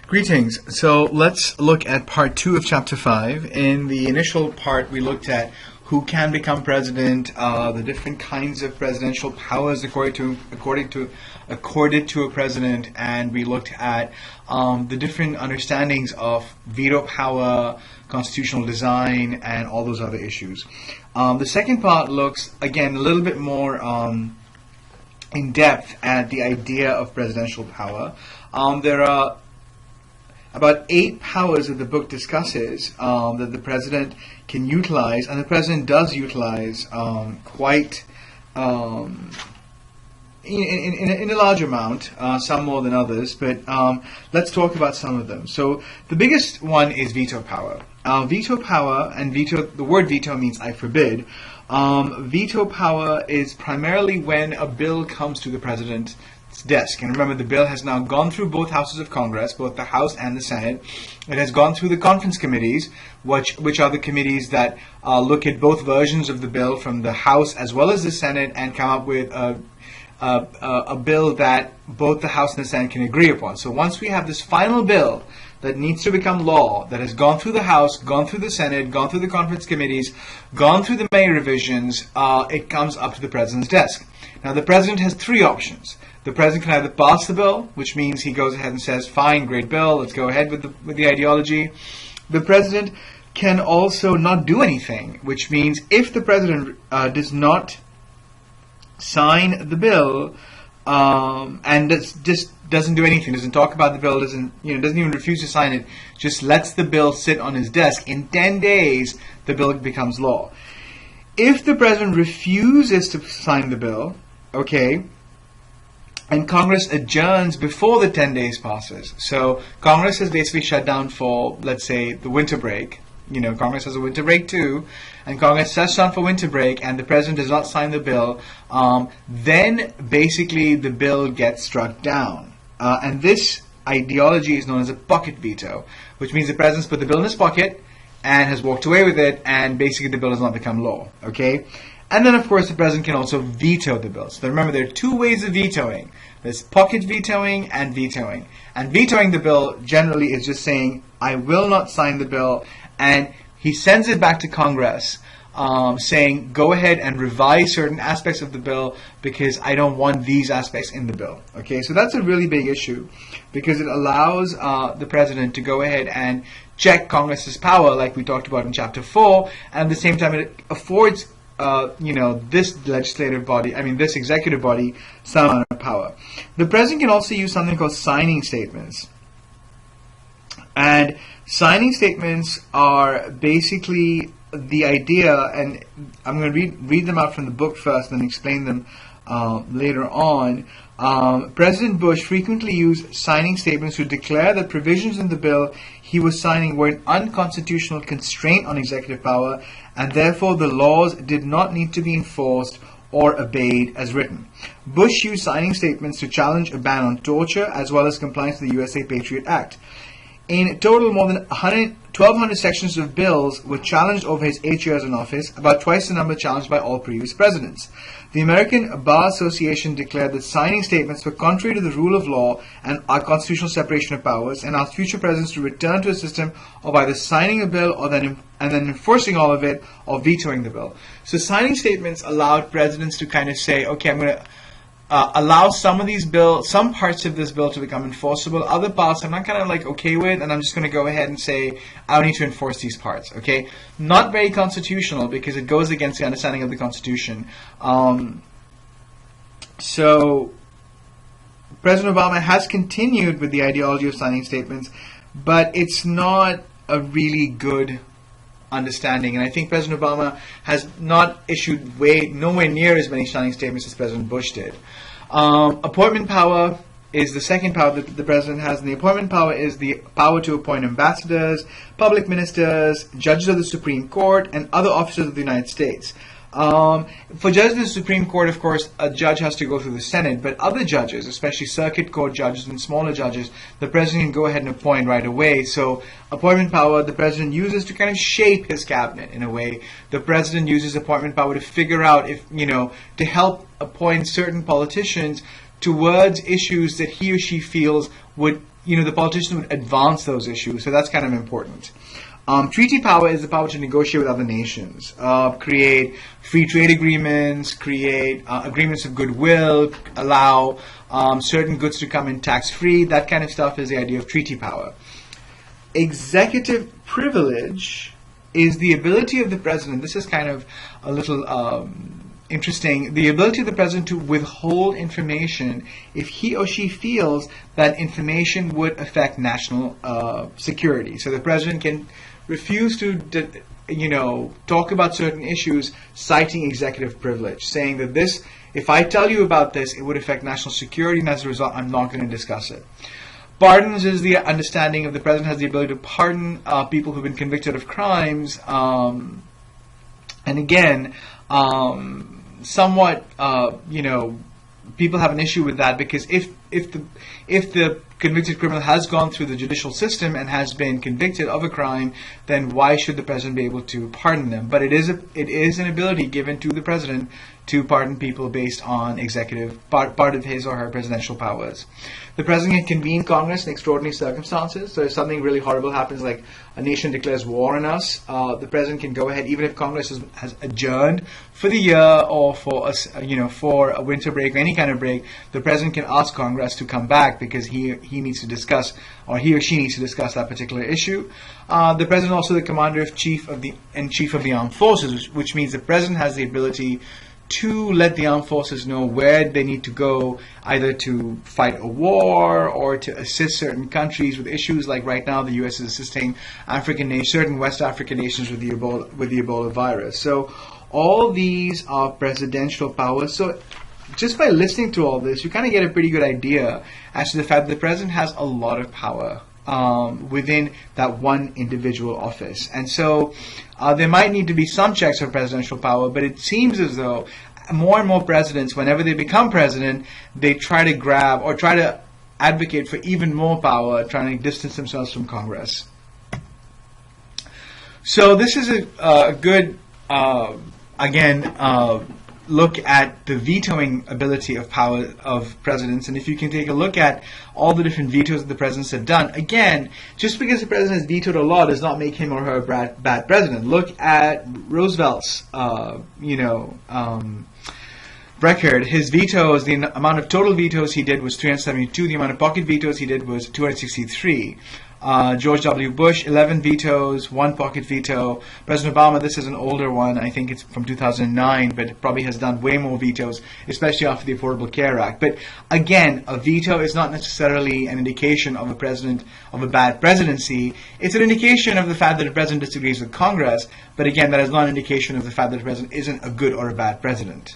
Greetings. So let's look at part 2 of chapter 5. In the initial part, we looked at who can become president, the different kinds of presidential powers accorded to a president, and we looked at the different understandings of veto power, constitutional design, and all those other issues. The second part looks, again, a little bit more in depth at the idea of presidential power. There are about 8 powers that the book discusses that the president can utilize, and the president does utilize quite in a large amount, some more than others, but let's talk about some of them. So the biggest one is veto power. Veto power, and veto, the word veto means I forbid. Veto power is primarily when a bill comes to the president's desk. And remember, the bill has now gone through both houses of Congress, both the House and the Senate. It has gone through the conference committees, which are the committees that look at both versions of the bill from the House as well as the Senate and come up with a bill that both the House and the Senate can agree upon. So once we have this final bill that needs to become law, that has gone through the House, gone through the Senate, gone through the conference committees, gone through the May revisions, it comes up to the president's desk. Now, the president has 3 options. The president can either pass the bill, which means he goes ahead and says, fine, great bill, let's go ahead with the ideology. The president can also not do anything, which means if the president does not sign the bill and just doesn't do anything, doesn't talk about the bill, doesn't even refuse to sign it, just lets the bill sit on his desk, in 10 days the bill becomes law. If the president refuses to sign the bill, okay, and Congress adjourns before the 10 days passes. So Congress is basically shut down for, let's say, the winter break. Congress has a winter break too, and Congress shuts down for winter break, and the president does not sign the bill. Then basically the bill gets struck down. And this ideology is known as a pocket veto, which means the president's put the bill in his pocket and has walked away with it, and basically the bill does not become law. Okay? And then, of course, the president can also veto the bill. So remember, there are 2 ways of vetoing. There's pocket vetoing and vetoing. And vetoing the bill generally is just saying, I will not sign the bill. And he sends it back to Congress saying, go ahead and revise certain aspects of the bill because I don't want these aspects in the bill. Okay, so that's a really big issue because it allows the president to go ahead and check Congress's power like we talked about in Chapter 4. And at the same time, it affords this legislative body, this executive body, some amount of power. The president can also use something called signing statements. And signing statements are basically the idea, and I'm going to read them out from the book first and then explain them later on. President Bush frequently used signing statements to declare that provisions in the bill he was signing were an unconstitutional constraint on executive power, and therefore the laws did not need to be enforced or obeyed as written. Bush used signing statements to challenge a ban on torture as well as compliance with the USA Patriot Act. In total, more than 1,200 sections of bills were challenged over his 8 years in office, about twice the number challenged by all previous presidents. The American Bar Association declared that signing statements were contrary to the rule of law and our constitutional separation of powers, and asked future presidents to return to a system of either signing a bill and then enforcing all of it, or vetoing the bill. So signing statements allowed presidents to kind of say, okay, I'm going to allow some parts of this bill to become enforceable. Other parts I'm not kind of okay with, and I'm just going to go ahead and say I don't need to enforce these parts. Okay, not very constitutional because it goes against the understanding of the Constitution. So President Obama has continued with the ideology of signing statements, but it's not a really good understanding, and I think President Obama has not issued nowhere near as many signing statements as President Bush did. Appointment power is the second power that the president has, and the appointment power is the power to appoint ambassadors, public ministers, judges of the Supreme Court, and other officers of the United States. For judges of the Supreme Court, of course, a judge has to go through the Senate, but other judges, especially circuit court judges and smaller judges, the president can go ahead and appoint right away. So appointment power the president uses to kind of shape his cabinet in a way. The president uses appointment power to figure out if, to help appoint certain politicians towards issues that he or she feels would the politician would advance those issues. So that's kind of important. Treaty power is the power to negotiate with other nations, create free trade agreements, create agreements of goodwill, allow certain goods to come in tax-free. That kind of stuff is the idea of treaty power. Executive privilege is the ability of the president. This is kind of a little interesting. The ability of the president to withhold information if he or she feels that information would affect national security. So the president can refuse to talk about certain issues, citing executive privilege, saying that this, if I tell you about this, it would affect national security, and as a result, I'm not going to discuss it. Pardons is the understanding of the president has the ability to pardon people who've been convicted of crimes, and again, somewhat, people have an issue with that, because if the convicted criminal has gone through the judicial system and has been convicted of a crime, then why should the president be able to pardon them? But it is an ability given to the president to pardon people based on executive part of his or her presidential powers. The president can convene Congress in extraordinary circumstances. So if something really horrible happens, like a nation declares war on us, the president can go ahead, even if Congress has adjourned for the year or for a winter break or any kind of break. The president can ask Congress to come back because he needs to discuss, or he or she needs to discuss, that particular issue. The president is also the commander-in-chief of the armed forces, which means the president has the ability to let the armed forces know where they need to go, either to fight a war or to assist certain countries with issues. Like right now, the U.S. is assisting certain West African nations with the Ebola virus. So all these are presidential powers. So just by listening to all this, you kind of get a pretty good idea as to the fact that the president has a lot of power within that one individual office. And so there might need to be some checks on presidential power, but it seems as though more and more presidents, whenever they become president, they try to grab or try to advocate for even more power, trying to distance themselves from Congress. So this is a good, look at the vetoing ability of power of presidents. And if you can take a look at all the different vetoes that the presidents have done, again, just because the president has vetoed a law does not make him or her a bad president. Look at Roosevelt's, record. His vetoes, the amount of total vetoes he did was 372. The amount of pocket vetoes he did was 263. George W. Bush, 11 vetoes, 1 pocket veto. President Obama, this is an older one. I think it's from 2009, but it probably has done way more vetoes, especially after the Affordable Care Act. But again, a veto is not necessarily an indication of a bad presidency. It's an indication of the fact that the president disagrees with Congress. But again, that is not an indication of the fact that the president isn't a good or a bad president.